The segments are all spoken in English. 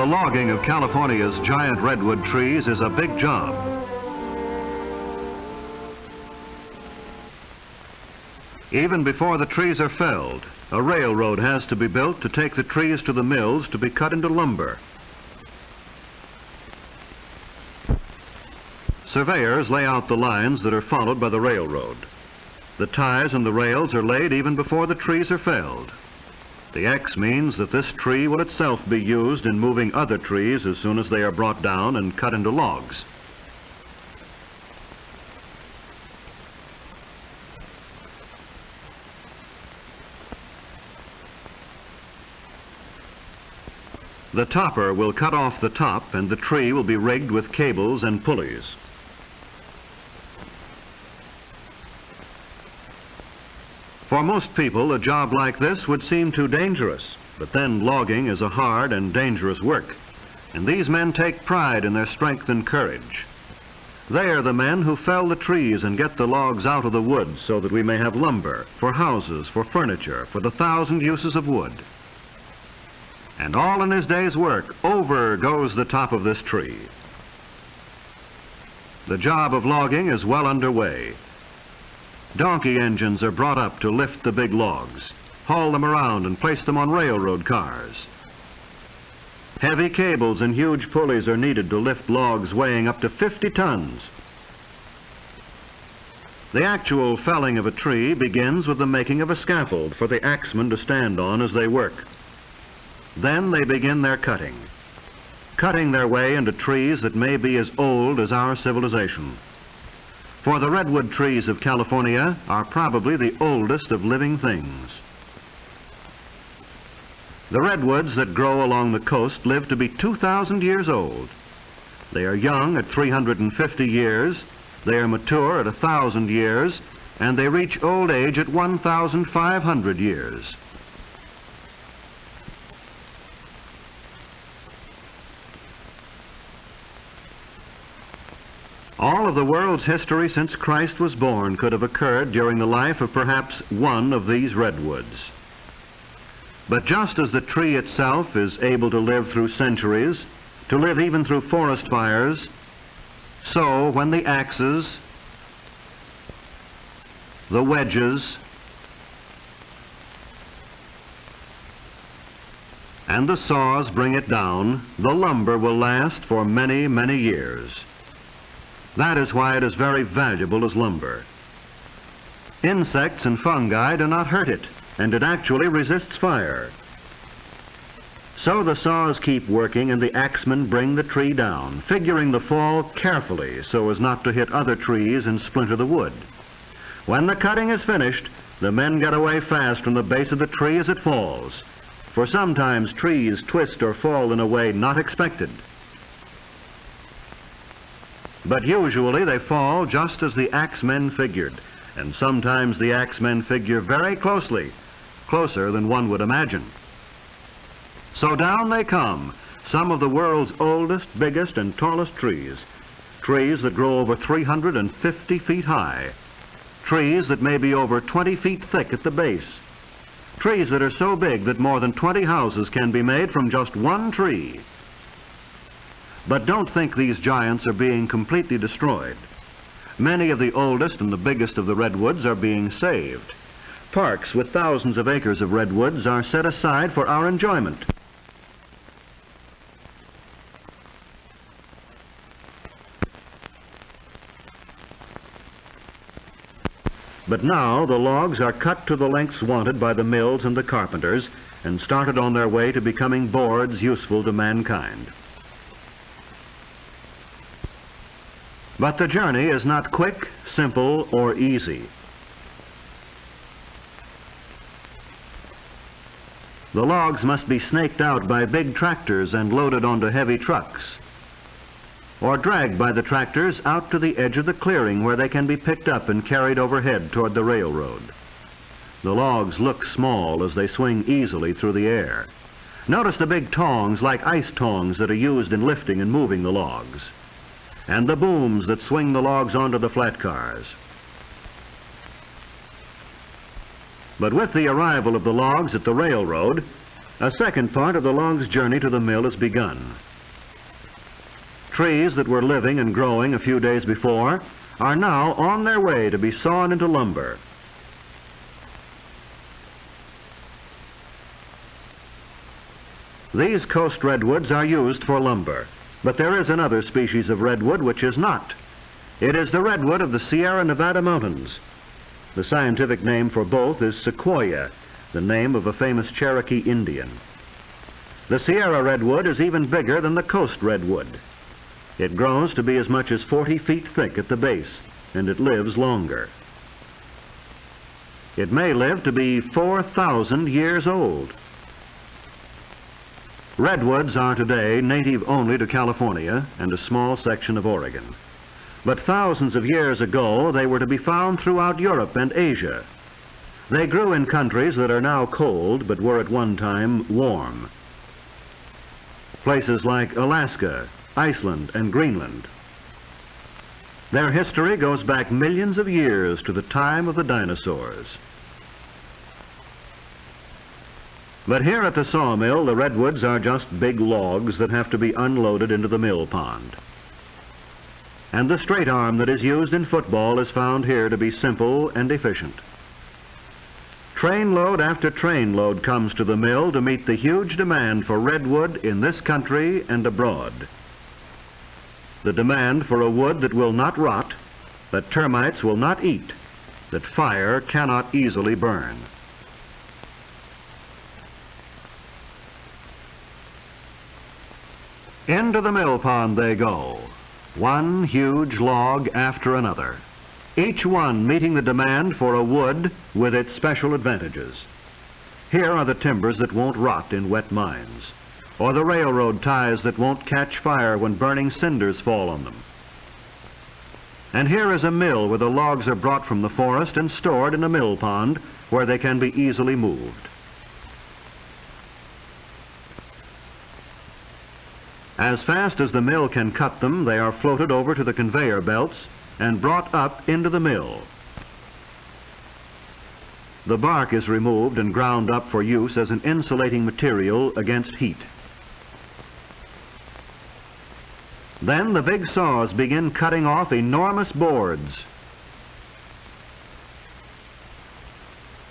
logging of California's giant redwood trees is a big job. Even before the trees are felled, a railroad has to be built to take the trees to the mills to be cut into lumber. Surveyors lay out the lines that are followed by the railroad. The ties and the rails are laid even before the trees are felled. The X means that this tree will itself be used in moving other trees as soon as they are brought down and cut into logs. The topper will cut off the top and the tree will be rigged with cables and pulleys. For most people, a job like this would seem too dangerous, but then logging is a hard and dangerous work, and these men take pride in their strength and courage. They are the men who fell the trees and get the logs out of the woods so that we may have lumber, for houses, for furniture, for the 1,000 uses of wood. And all in his day's work, over goes the top of this tree. The job of logging is well underway. Donkey engines are brought up to lift the big logs, haul them around and place them on railroad cars. Heavy cables and huge pulleys are needed to lift logs weighing up to 50 tons. The actual felling of a tree begins with the making of a scaffold for the axemen to stand on as they work. Then they begin their cutting their way into trees that may be as old as our civilization. For the redwood trees of California are probably the oldest of living things. The redwoods that grow along the coast live to be 2,000 years old. They are young at 350 years, they are mature at 1,000 years, and they reach old age at 1,500 years. All of the world's history since Christ was born could have occurred during the life of perhaps one of these redwoods. But just as the tree itself is able to live through centuries, to live even through forest fires, so when the axes, the wedges, and the saws bring it down, the lumber will last for many, many years. That is why it is very valuable as lumber. Insects and fungi do not hurt it, and it actually resists fire. So the saws keep working and the axemen bring the tree down, figuring the fall carefully so as not to hit other trees and splinter the wood. When the cutting is finished, the men get away fast from the base of the tree as it falls, for sometimes trees twist or fall in a way not expected. But usually they fall just as the axemen figured, and sometimes the axemen figure very closely, closer than one would imagine. So down they come, some of the world's oldest, biggest, and tallest trees, trees that grow over 350 feet high, trees that may be over 20 feet thick at the base, trees that are so big that more than 20 houses can be made from just one tree. But don't think these giants are being completely destroyed. Many of the oldest and the biggest of the redwoods are being saved. Parks with thousands of acres of redwoods are set aside for our enjoyment. But now the logs are cut to the lengths wanted by the mills and the carpenters and started on their way to becoming boards useful to mankind. But the journey is not quick, simple, or easy. The logs must be snaked out by big tractors and loaded onto heavy trucks, or dragged by the tractors out to the edge of the clearing where they can be picked up and carried overhead toward the railroad. The logs look small as they swing easily through the air. Notice the big tongs like ice tongs that are used in lifting and moving the logs, and the booms that swing the logs onto the flat cars. But with the arrival of the logs at the railroad, A second part of the log's journey to the mill is begun. Trees that were living and growing a few days before are now on their way to be sawn into lumber. These coast redwoods are used for lumber, but there is another species of redwood which is not. It is the redwood of the Sierra Nevada mountains. The scientific name for both is Sequoia, the name of a famous Cherokee Indian. The Sierra redwood is even bigger than the coast redwood. It grows to be as much as 40 feet thick at the base, and it lives longer. It may live to be 4,000 years old. Redwoods are today native only to California and a small section of Oregon. But thousands of years ago, they were to be found throughout Europe and Asia. They grew in countries that are now cold, but were at one time warm. Places like Alaska, Iceland, and Greenland. Their history goes back millions of years to the time of the dinosaurs. But here at the sawmill, the redwoods are just big logs that have to be unloaded into the mill pond. And the straight arm that is used in football is found here to be simple and efficient. Trainload after trainload comes to the mill to meet the huge demand for redwood in this country and abroad. The demand for a wood that will not rot, that termites will not eat, that fire cannot easily burn. Into the mill pond they go, one huge log after another, each one meeting the demand for a wood with its special advantages. Here are the timbers that won't rot in wet mines, or the railroad ties that won't catch fire when burning cinders fall on them. And here is a mill where the logs are brought from the forest and stored in a mill pond where they can be easily moved. As fast as the mill can cut them, they are floated over to the conveyor belts and brought up into the mill. The bark is removed and ground up for use as an insulating material against heat. Then the big saws begin cutting off enormous boards.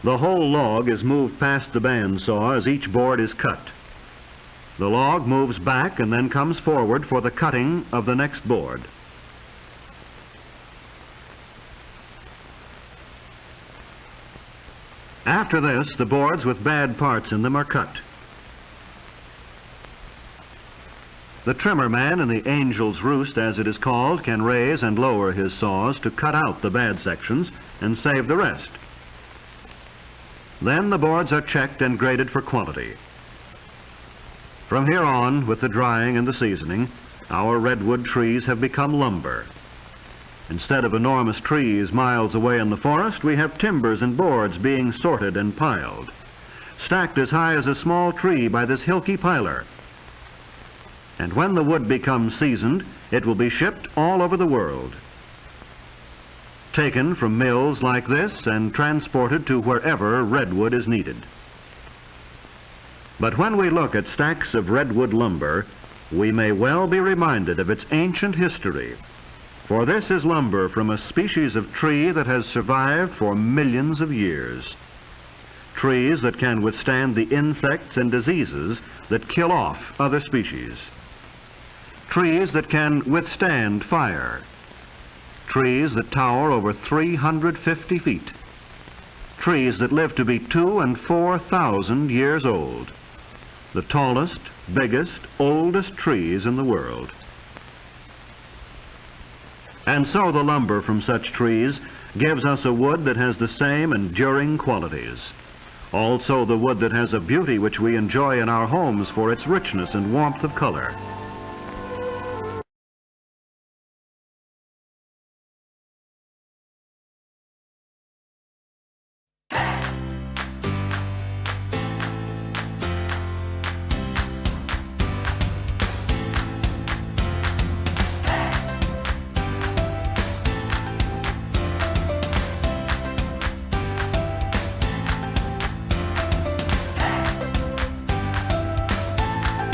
The whole log is moved past the bandsaw as each board is cut. The log moves back and then comes forward for the cutting of the next board. After this, the boards with bad parts in them are cut. The trimmer man in the angel's roost, as it is called, can raise and lower his saws to cut out the bad sections and save the rest. Then the boards are checked and graded for quality. From here on, with the drying and the seasoning, our redwood trees have become lumber. Instead of enormous trees miles away in the forest, we have timbers and boards being sorted and piled, stacked as high as a small tree by this hilky piler. And when the wood becomes seasoned, it will be shipped all over the world, taken from mills like this and transported to wherever redwood is needed. But when we look at stacks of redwood lumber, we may well be reminded of its ancient history, for this is lumber from a species of tree that has survived for millions of years. Trees that can withstand the insects and diseases that kill off other species. Trees that can withstand fire. Trees that tower over 350 feet. Trees that live to be 2,000 and 4,000 years old. The tallest, biggest, oldest trees in the world. And so the lumber from such trees gives us a wood that has the same enduring qualities. Also the wood that has a beauty which we enjoy in our homes for its richness and warmth of color.